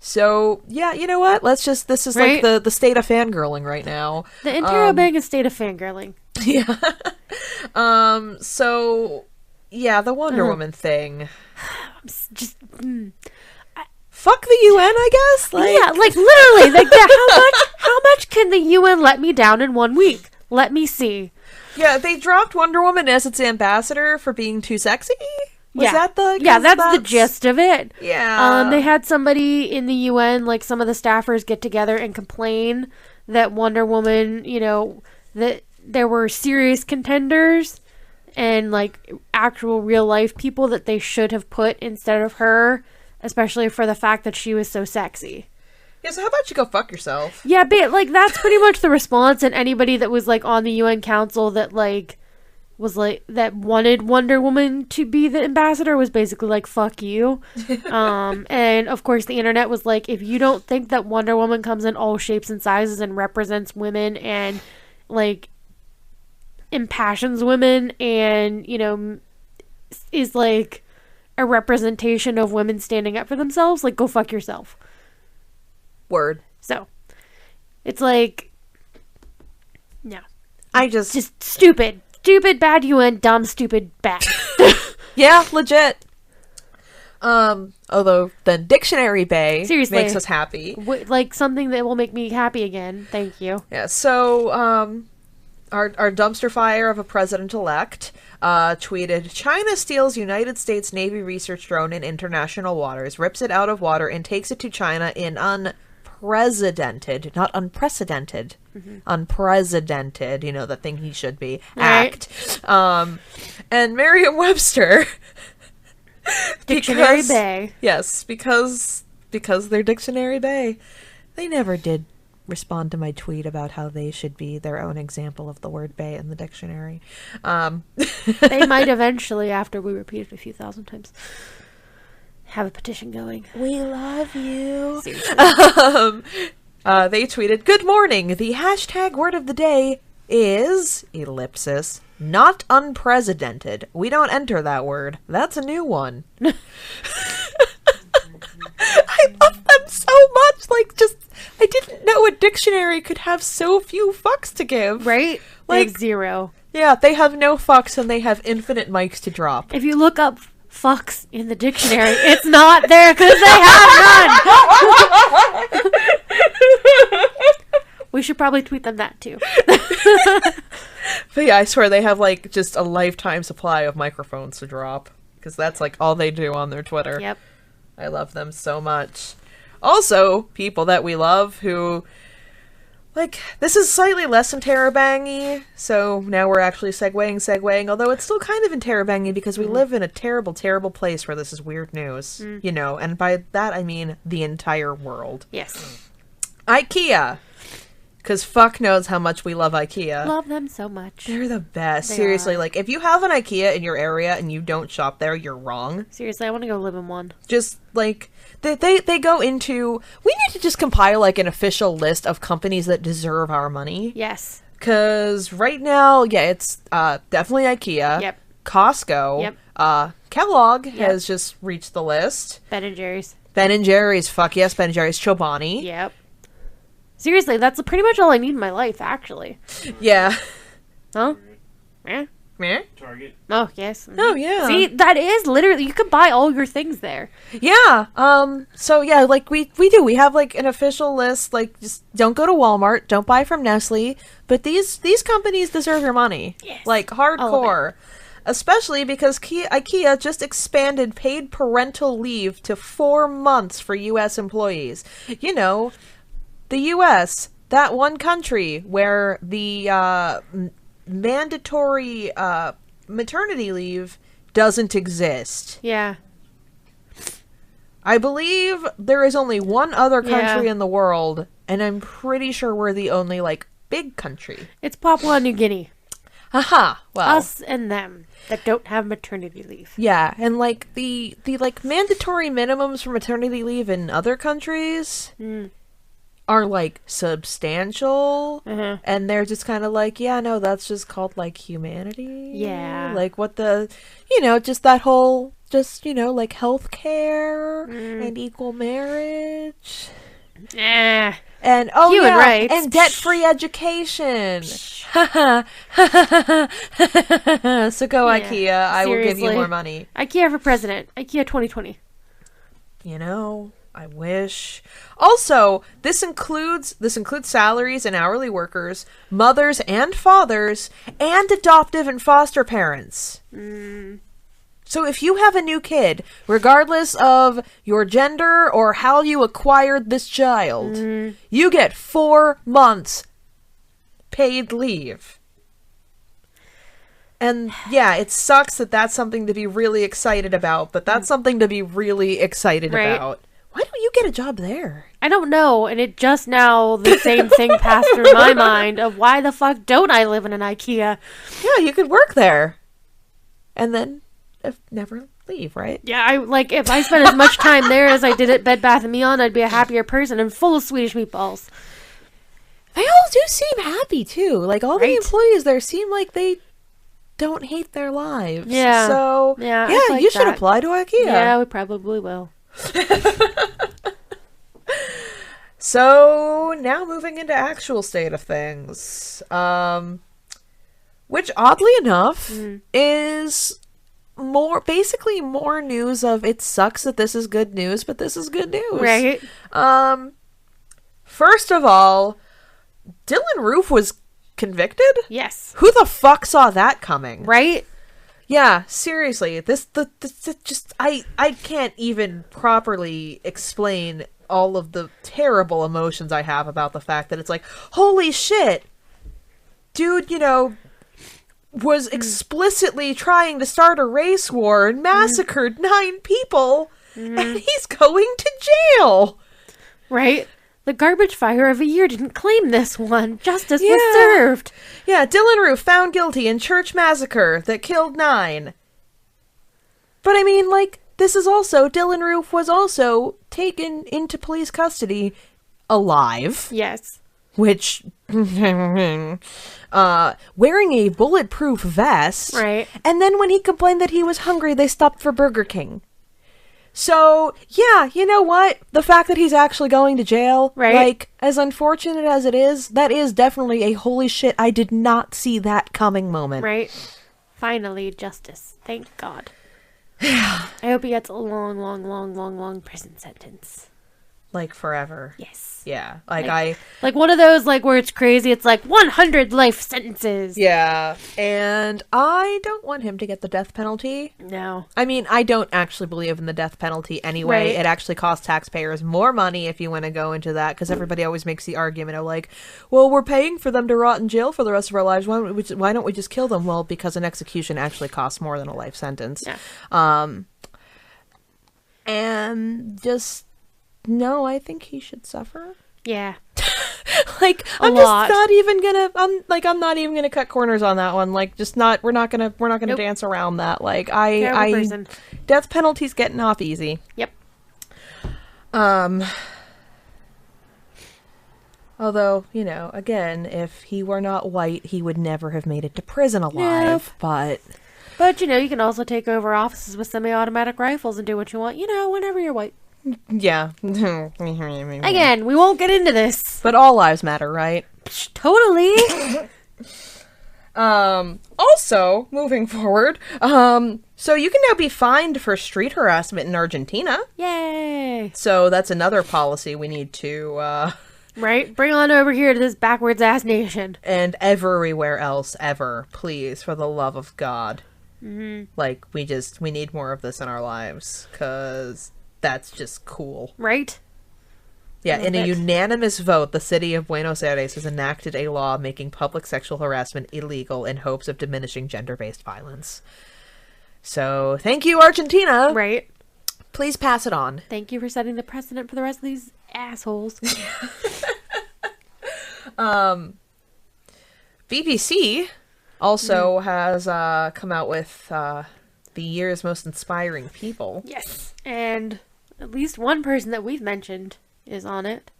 B: So, yeah, you know what? This is
C: Right?
B: like the state of fangirling right now.
C: The interrobang is state of fangirling.
B: Yeah. So, yeah, the Wonder Woman thing.
C: Just...
B: Fuck the UN, I guess? Like...
C: yeah, like, literally, like, how much can the UN let me down in 1 week? Let me see.
B: Yeah, they dropped Wonder Woman as its ambassador for being too sexy? Was that the...
C: yeah, that's the gist of it.
B: Yeah.
C: They had somebody in the UN, like some of the staffers, get together and complain that Wonder Woman, you know, that there were serious contenders and, like, actual real-life people that they should have put instead of her, especially for the fact that she was so sexy.
B: Yeah, so how about you go fuck yourself?
C: Yeah, but, like, that's pretty much the response, and anybody that was, like, on the UN Council that, like, was like that wanted Wonder Woman to be the ambassador was basically like, fuck you. And of course the internet was like, if you don't think that Wonder Woman comes in all shapes and sizes and represents women and like impassions women and, you know, is like a representation of women standing up for themselves, like, go fuck yourself.
B: Word.
C: So it's like, no,
B: I just
C: stupid, bad UN, dumb, stupid, bad.
B: Yeah, legit. Although the Dictionary Bay
C: Seriously.
B: makes us happy.
C: Like something that will make me happy again. Thank you.
B: Yeah, so our dumpster fire of a president-elect tweeted, China steals United States Navy research drone in international waters, rips it out of water, and takes it to China in unprecedented, not unprecedented, unprecedented, you know, the thing he should be,
C: Right.
B: act. And Merriam-Webster...
C: Dictionary Bay.
B: Yes, because they're Dictionary Bay. They never did respond to my tweet about how they should be their own example of the word bae in the dictionary.
C: They might eventually, after we repeat it a few thousand times, have a petition going.
B: We love you.
C: Seriously.
B: They tweeted, "Good morning. The hashtag word of the day is ellipsis, not unprecedented. We don't enter that word. That's a new one." I love them so much. Like, just, I didn't know a dictionary could have so few fucks to give.
C: Right?
B: Like,
C: Like 0.
B: Yeah, they have no fucks and they have infinite mics to drop.
C: If you look up fucks in the dictionary, it's not there because they have none. We should probably tweet them that too.
B: But yeah, I swear they have like just a lifetime supply of microphones to drop. Because that's like all they do on their Twitter.
C: Yep.
B: I love them so much. Also, people that we love who, like, this is slightly less interrobangy, so now we're actually segueing, although it's still kind of interrobangy because we live in a terrible, terrible place where this is weird news, you know, and by that I mean the entire world.
C: Yes.
B: IKEA. Because fuck knows how much we love IKEA.
C: Love them so much.
B: They're the best.
C: They
B: Seriously,
C: are.
B: like, if you have an IKEA in your area and you don't shop there, you're wrong.
C: Seriously, I want to go live in one.
B: Just, like, they go into... We need to just compile, like, an official list of companies that deserve our money.
C: Yes.
B: Because right now, yeah, it's definitely IKEA.
C: Yep.
B: Costco.
C: Yep.
B: Kellogg has just reached the list.
C: Ben & Jerry's.
B: Ben & Jerry's. Fuck yes, Ben & Jerry's. Chobani.
C: Yep. Seriously, that's pretty much all I need in my life, actually.
B: Yeah.
C: Huh? Eh?
B: Meh?
D: Target.
C: Oh, yes.
B: Oh, yeah.
C: See, that is literally, you can buy all your things there.
B: Yeah. So yeah, like we do. We have like an official list. Like, just don't go to Walmart. Don't buy from Nestle. But these companies deserve your money.
C: Yes.
B: Like,
C: All of
B: hardcore. Especially because IKEA just expanded paid parental leave to 4 months for U.S. employees. You know, the U.S., that one country where the mandatory maternity leave doesn't exist.
C: Yeah.
B: I believe there is only one other country
C: Yeah.
B: in the world, and I'm pretty sure we're the only, like, big country.
C: It's Papua New Guinea.
B: Haha. Well,
C: Us and them that don't have maternity leave.
B: yeah, and like the like mandatory minimums for maternity leave in other countries are like substantial, and they're just kind of like, yeah, no, that's just called like humanity.
C: Yeah.
B: Like what the, you know, just that whole, just, you know, like healthcare and equal marriage.
C: Eh.
B: And oh
C: Human
B: yeah,
C: rights.
B: and debt-free education. So go IKEA. I will give you
C: seriously.
B: more money.
C: IKEA for president. IKEA 2020.
B: You know, I wish. Also, this includes salaries and hourly workers, mothers and fathers, and adoptive and foster parents. So if you have a new kid, regardless of your gender or how you acquired this child, you get 4 months paid leave. And yeah, it sucks that that's something to be really excited about, but that's something to be really excited
C: Right.
B: about. Why don't you get a job there?
C: I don't know, and it just now, the same thing passed through my mind of why the fuck don't I live in an IKEA?
B: Yeah, you could work there. And then never leave, right?
C: Yeah, I like if I spent as much time there as I did at Bed Bath & Beyond, I'd be a happier person and full of Swedish meatballs.
B: They all do seem happy, too. Like, all the
C: Right?
B: employees there seem like they don't hate their lives.
C: Yeah.
B: So,
C: Yeah, I
B: yeah,
C: like
B: you should
C: that.
B: apply to IKEA.
C: Yeah, we probably will.
B: So, now moving into actual state of things. Which, oddly enough, is basically more news of it sucks that this is good news, but this is good news.
C: Right?
B: First of all, Dylan Roof was convicted?
C: Yes.
B: Who the fuck saw that coming?
C: Right?
B: Yeah, seriously, this just I can't even properly explain all of the terrible emotions I have about the fact that it's like, holy shit, dude, you know, was explicitly trying to start a race war and massacred 9 people, and he's going to jail.
C: Right? The garbage fire of a year didn't claim this one. Justice was served.
B: Yeah, Dylan Roof found guilty in church massacre that killed 9. But I mean, like, this is also, Dylan Roof was also taken into police custody alive.
C: Yes.
B: Which, wearing a bulletproof vest.
C: Right.
B: And then when he complained that he was hungry, they stopped for Burger King. So, yeah, you know what? The fact that he's actually going to jail,
C: right.
B: like, as unfortunate as it is, that is definitely a holy shit, I did not see that coming moment.
C: Right. Finally, justice. Thank God. I hope he gets a long prison sentence.
B: Like, forever.
C: Yes.
B: Yeah.
C: Like one of those, like, where it's crazy, it's like 100 life sentences.
B: Yeah. And I don't want him to get the death penalty.
C: No.
B: I mean, I don't actually believe in the death penalty anyway.
C: Right.
B: It actually costs taxpayers more money if you want to go into that, because everybody always makes the argument of like, well, we're paying for them to rot in jail for the rest of our lives. Why don't we just kill them? Well, because an execution actually costs more than a life sentence.
C: Yeah.
B: And just, no, I think he should suffer.
C: Yeah.
B: Like, I'm not even gonna cut corners on that one. Like, we're not gonna nope. dance around that. Like, death penalty's getting off easy.
C: Yep.
B: Although, you know, again, if he were not white, he would never have made it to prison alive. Nope.
C: But, you know, you can also take over offices with semi-automatic rifles and do what you want, you know, whenever you're white.
B: Yeah.
C: Again, we won't get into this.
B: But all lives matter, right?
C: Totally.
B: Also, moving forward, so you can now be fined for street harassment in Argentina.
C: Yay.
B: So that's another policy we need to,
C: Right? Bring on over here to this backwards-ass nation.
B: And everywhere else ever, please, for the love of God.
C: Mm-hmm.
B: Like, we need more of this in our lives, because that's just cool.
C: Right?
B: Yeah, in a unanimous vote, the city of Buenos Aires has enacted a law making public sexual harassment illegal in hopes of diminishing gender-based violence. So, thank you, Argentina!
C: Right.
B: Please pass it on.
C: Thank you for setting the precedent for the rest of these assholes.
B: BBC also has come out with the year's most inspiring people.
C: Yes, and at least one person that we've mentioned is on it,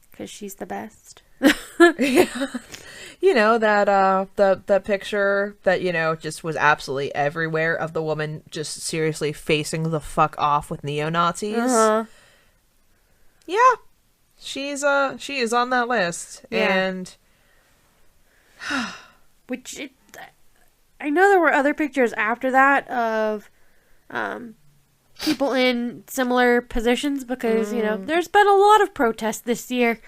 C: because she's the best.
B: Yeah. You know, that picture that, you know, just was absolutely everywhere of the woman just seriously facing the fuck off with neo-Nazis.
C: Uh-huh.
B: Yeah. She is on that list.
C: Yeah.
B: And
C: I know there were other pictures after that of people in similar positions, because, you know, there's been a lot of protests this year.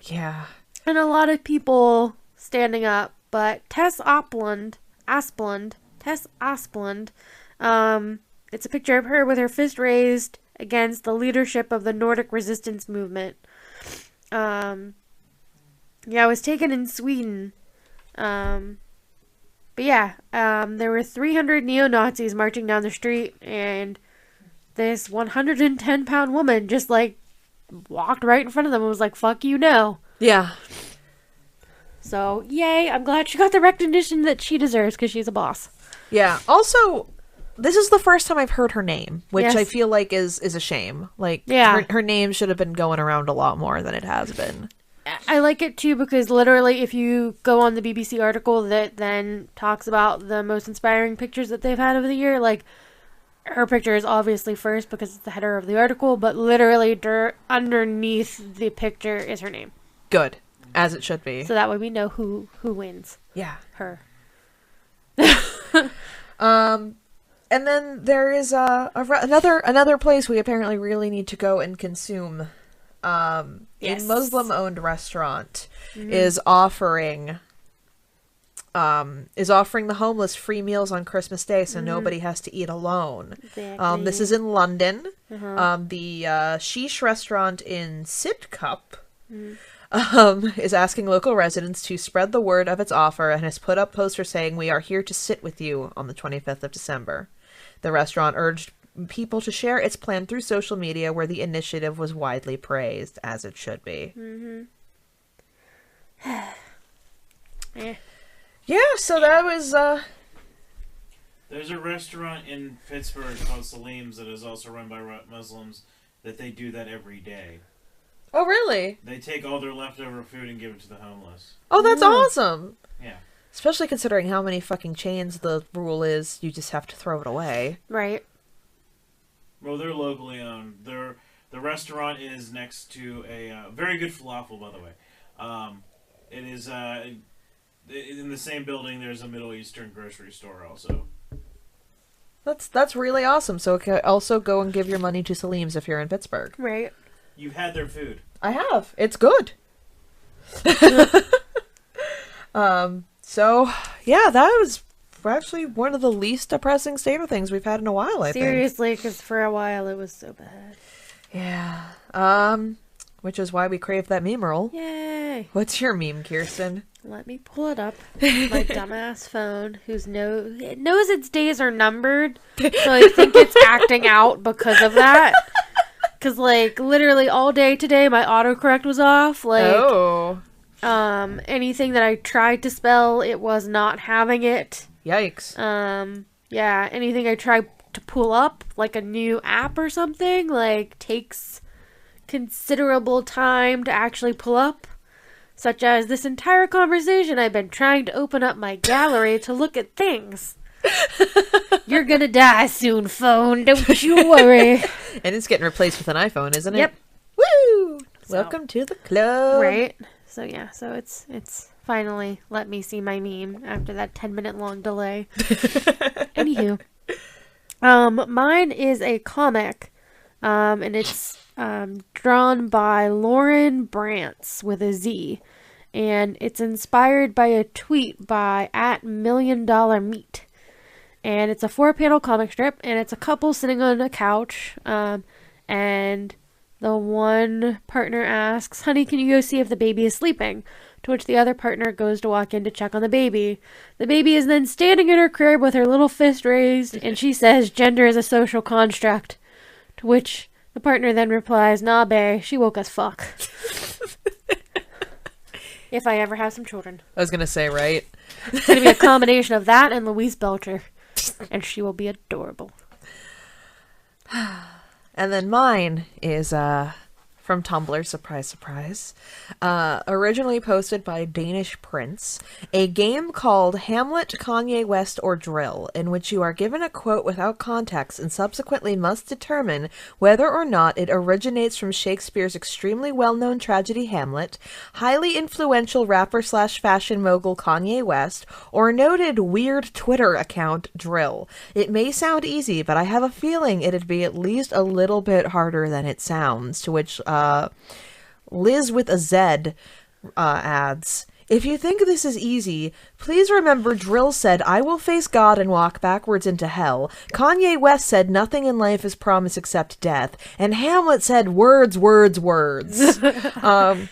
B: Yeah.
C: And a lot of people standing up, but Tess Asplund, it's a picture of her with her fist raised against the leadership of the Nordic resistance movement. It was taken in Sweden. But yeah, there were 300 neo-Nazis marching down the street, and this 110-pound woman just, like, walked right in front of them and was like, fuck you, no.
B: Yeah.
C: So, yay, I'm glad she got the recognition that she deserves, because she's a boss.
B: Yeah. Also, this is the first time I've heard her name, which
C: Yes.
B: I feel like is a shame. Like,
C: yeah.
B: her name should have been going around a lot more than it has been.
C: I like it, too, because literally, if you go on the BBC article that then talks about the most inspiring pictures that they've had over the year, like, her picture is obviously first because it's the header of the article, but literally underneath the picture is her name.
B: Good. As it should be.
C: So that way we know who wins.
B: Yeah.
C: Her.
B: And then there is another place we apparently really need to go and consume.
C: Yes.
B: A Muslim-owned restaurant is offering the homeless free meals on Christmas Day, so nobody has to eat alone.
C: Exactly.
B: This is in London. The Sheesh restaurant in Sidcup is asking local residents to spread the word of its offer and has put up posters saying, "We are here to sit with you" on the 25th of December. The restaurant urged people to share its plan through social media, where the initiative was widely praised, as it should be. Yeah, so that was
D: There's a restaurant in Pittsburgh called Salim's that is also run by Muslims that they do that every day.
B: Oh, really?
D: They take all their leftover food and give it to the homeless.
B: Oh, that's awesome.
D: Yeah.
B: Especially considering how many fucking chains the rule is, you just have to throw it away.
C: Right.
D: Well, they're locally owned. The restaurant is next to a very good falafel, by the way. It is in the same building. There's a Middle Eastern grocery store also.
B: That's really awesome. So also go and give your money to Salim's if you're in Pittsburgh.
C: Right.
D: You've had their food.
B: I have. It's good. So, yeah, that was actually one of the least depressing Stater things we've had in a while, I think.
C: Seriously, because for a while it was so bad.
B: Yeah. Which is why we crave that meme roll.
C: Yay.
B: What's your meme, Keerstan?
C: Let me pull it up. My dumbass phone, it knows its days are numbered, so I think it's acting out because of that. Because, like, literally all day today, my autocorrect was off. Like, anything that I tried to spell, it was not having it.
B: Yikes.
C: Yeah, anything I tried to pull up, like a new app or something, like, takes considerable time to actually pull up. Such as this entire conversation, I've been trying to open up my gallery to look at things. You're gonna die soon, phone. Don't you worry.
B: And it's getting replaced with an iPhone, isn't it?
C: Yep.
B: Woo!
C: So,
B: Welcome to the club.
C: Right. So yeah. So it's finally let me see my meme after that 10-minute long delay. Anywho, mine is a comic, and it's drawn by Lauren Brantz with a Z, and it's inspired by a tweet by @Million$Meat. And it's a 4-panel comic strip, and it's a couple sitting on a couch, and the one partner asks, "Honey, can you go see if the baby is sleeping?" To which the other partner goes to walk in to check on the baby. The baby is then standing in her crib with her little fist raised, and she says, "Gender is a social construct." To which the partner then replies, "Nah, bae, she woke as fuck." If I ever have some children.
B: I was gonna say, right?
C: It's gonna be a combination of that and Louise Belcher. And she will be adorable.
B: And then mine is from Tumblr, surprise, surprise. Originally posted by Danish Prince, a game called Hamlet, Kanye West, or Drill, in which you are given a quote without context and subsequently must determine whether or not it originates from Shakespeare's extremely well-known tragedy Hamlet, highly influential rapper/fashion mogul Kanye West, or noted weird Twitter account Drill. It may sound easy, but I have a feeling it'd be at least a little bit harder than it sounds, to which Liz with a Z adds, "If you think this is easy, please remember Drill said, 'I will face God and walk backwards into hell.' Kanye West said, 'Nothing in life is promised except death.' And Hamlet said, 'Words, words, words.'" And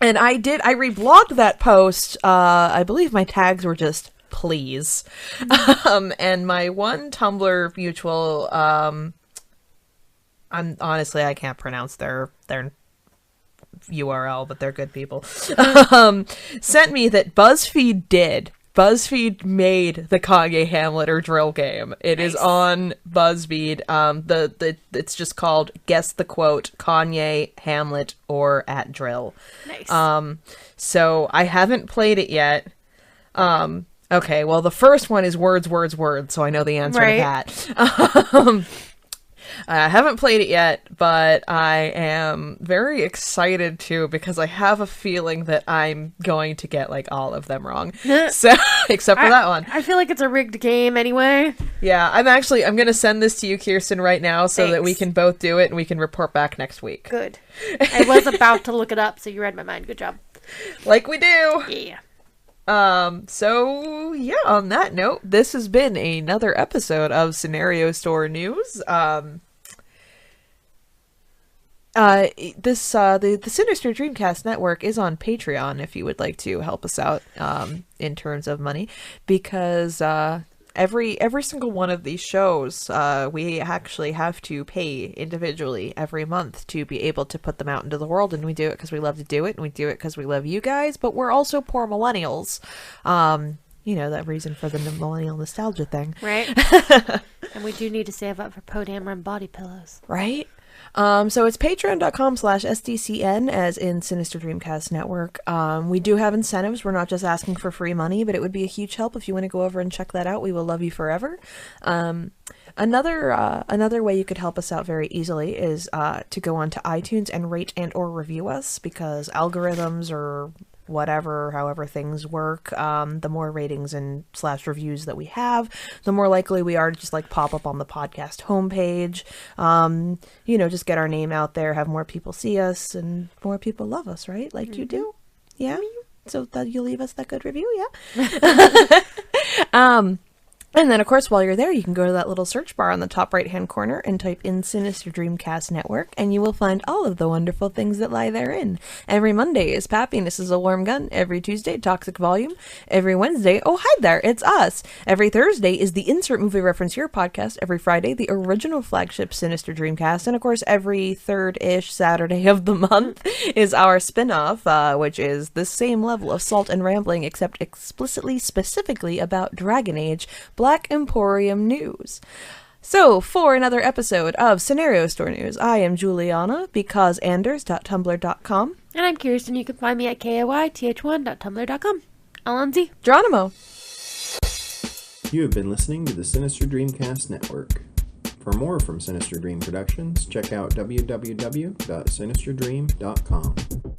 B: I reblogged that post. I believe my tags were just "please." And my one Tumblr mutual, I can't pronounce their URL, but they're good people, sent me that BuzzFeed made the Kanye Hamlet or Drill game. It is on BuzzFeed. It's just called Guess the Quote, Kanye, Hamlet, or @Drill.
C: Nice.
B: So I haven't played it yet. Okay, well, the first one is words, words, words, so I know the answer to that. I haven't played it yet, but I am very excited too, because I have a feeling that I'm going to get like all of them wrong. So, except for that one.
C: I feel like it's a rigged game anyway.
B: Yeah, I'm going to send this to you, Keerstan, right now so that we can both do it and we can report back next week.
C: Good. I was about to look it up, so you read my mind. Good job.
B: Like we do.
C: Yeah.
B: So yeah, on that note, this has been another episode of Scenario Store News. The Sinister DreamCast network is on Patreon if you would like to help us out, in terms of money, because, every single one of these shows, we actually have to pay individually every month to be able to put them out into the world, and we do it because we love to do it, and we do it because we love you guys, but we're also poor millennials. You know, that reason for the millennial nostalgia thing.
C: Right. And we do need to save up for Podamron body pillows.
B: Right? So it's patreon.com/SDCN, as in Sinister Dreamcast Network. We do have incentives. We're not just asking for free money, but it would be a huge help if you want to go over and check that out. We will love you forever. Another way you could help us out very easily is to go onto iTunes and rate and or review us, because algorithms or whatever, however things work, the more ratings and / reviews that we have, the more likely we are to just like pop up on the podcast homepage, you know, just get our name out there, have more people see us, and more people love us, right? Like you do. Yeah. So that you leave us that good review. Yeah. And then, of course, while you're there, you can go to that little search bar on the top right-hand corner and type in Sinister Dreamcast Network, and you will find all of the wonderful things that lie therein. Every Monday is Pappiness is a Warm Gun. Every Tuesday, Toxic Volume. Every Wednesday, oh, hi there, it's us. Every Thursday is the Insert Movie Reference Here podcast. Every Friday, the original flagship Sinister Dreamcast. And, of course, every third-ish Saturday of the month is our spin-off, which is the same level of salt and rambling, except explicitly, specifically about Dragon Age, Black Emporium News. So, for another episode of Scenario Store News, I am Juliana, becauseanders.tumblr.com.
C: And I'm Keerstan. You can find me at KAYTH1.tumblr.com. LNZ.
B: Geronimo.
A: You have been listening to the Sinister Dreamcast Network. For more from Sinister Dream Productions, check out www.sinisterdream.com.